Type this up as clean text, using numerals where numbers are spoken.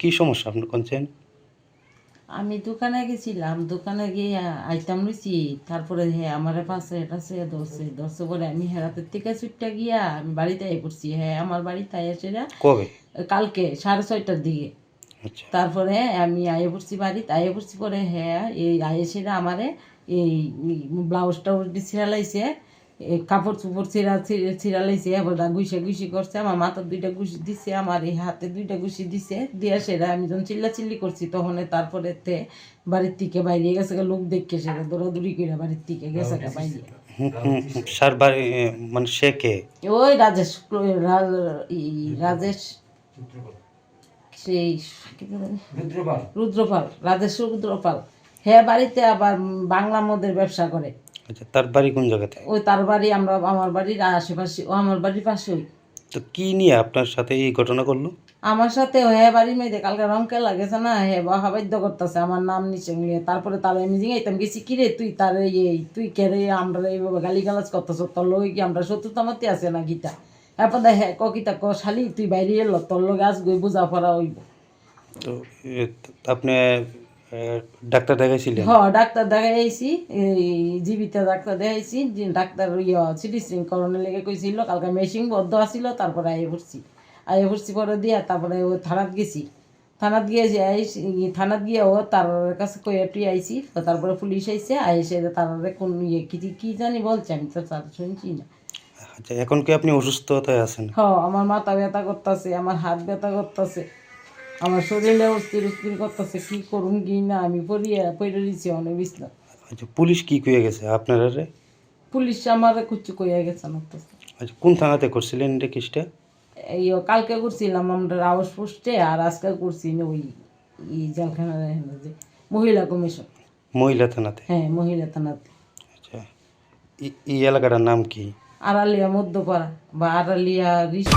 কি সমস্যা আপনার কোনছেন? আমি দোকানে গেছিলাম, দোকানে গিয়ে আইটেম লইছি। তারপরে হ্যাঁ আমারে পাশে টাছে ধরছে পরে আমি হেরাতের থেকে ছুটটা গিয়া আমি বাড়িতে আই পড়ছি। হ্যাঁ আমার বাড়িতে এসে কবে? কালকে 6:30টার দিকে। আচ্ছা। তারপরে আমি আয়ে পড়ছি বাড়িতে, আয়ে পড়ছি পরে হ্যাঁ এই আয়েসেরা আমারে এই ব্লাউজ টাউজ ছিঁড়ালাইছে, কাপড় চোপড় ছিঁড়ালাইছে, আবার গুইসা গুইসি করছে, আমার মাথার 2টা ঘুষি দিছে, আমার এই হাতে 2টা ঘুষি দিছে। দিয়া সেরা আমি যখন চিল্লাচিল্লি করছি তখন তারপরে বাড়ির থেকে বাইরে গেছে লোক দেখে, সেটা দৌড়াদৌড়ি করে বাড়ির থেকে গেছে বাইরে। স্যার বাড়ি মানে সে কে? ওই রাজেশ, রাজেশ সেই কি বলে? রুদ্রপাল, রাজেশ রুদ্রপাল। হ্যাঁ বাড়িতে আবার বাংলা মদের ব্যবসা করে। আচ্ছা, তার বাড়ি কোন জায়গাতে? ওই তার বাড়ি আমার বাড়ির আশেপাশে, ও আমার বাড়ির পাশেই। তো কি নিয়ে আপনার সাথে এই ঘটনা করলো? আমার সাথে হ্যাঁ বাড়ির মেয়েদের কালকে রঙকে লাগেছে না, হ্যাঁ বাহাবাদ্য করতেছে আমার নাম নিচে নিয়ে। তারপরে তার আমি জিঙাইতাম গেছি কিরে তুই তার এই তুই কেড়ে আমরা এইভাবে গালি গালাজ করতেছ, তোর লোক কি আমরা শত্রুতা মাতি আছে না গীতা? এরপর দেখ হ্যাঁ কিতা ক শালি তুই বাইরে এলো, তোর লোক আজ গই বোঝা পড়া হইব। তো আপনি ডাক্তার দেখাইছিলেন? হ্যাঁ ডাক্তার দেখাইছি, এই জীবিত ডাক্তার দেখাইছি। ডাক্তার সিটি স্ক্যান করণের লেগে কইছিল, কালকে মেশিন বদ্ধ আসিল। তারপরে আইয়ে পড়ছি পরে দিয়া তারপরে ও থানাত গেছি। থানাত গিয়েছি থানাত গিয়ে ও তার কাছে কইয়া টুই আইছি। তো তারপরে পুলিশ আইছে, আইসে তার কোন কি জানি বলছে, আমি তো তার শুনছি না। আচ্ছা, এখন কি আপনি অসুস্থতায় আছেন? হ্যাঁ আমার মাথা ব্যথা করতেছে, আমার হাত ব্যথা করতেছে, আমার শরীরে অস্থির অস্থির করতেছে, কি করুন কি না আমি পড়ে দিচ্ছি অনেক বিছনা। আচ্ছা, পুলিশ কি কইয়া গেছে আপনার? পুলিশ আমার কুচু কইয়া গেছে না তো। আচ্ছা, কোন থানাতে করছিলেন এটা কেসটা? এই কালকে করছিলাম আমরা রাউস পোস্টে, আর আজকে করছি ওই জেলখানার যে মহিলা কমিশন। মহিলা থানাতে? হ্যাঁ মহিলা থানাতে। আচ্ছা, এই এলাকাটার নাম কি? আড়ালিয়া মধ্যপাড়া বা আড়ালিয়া রিস।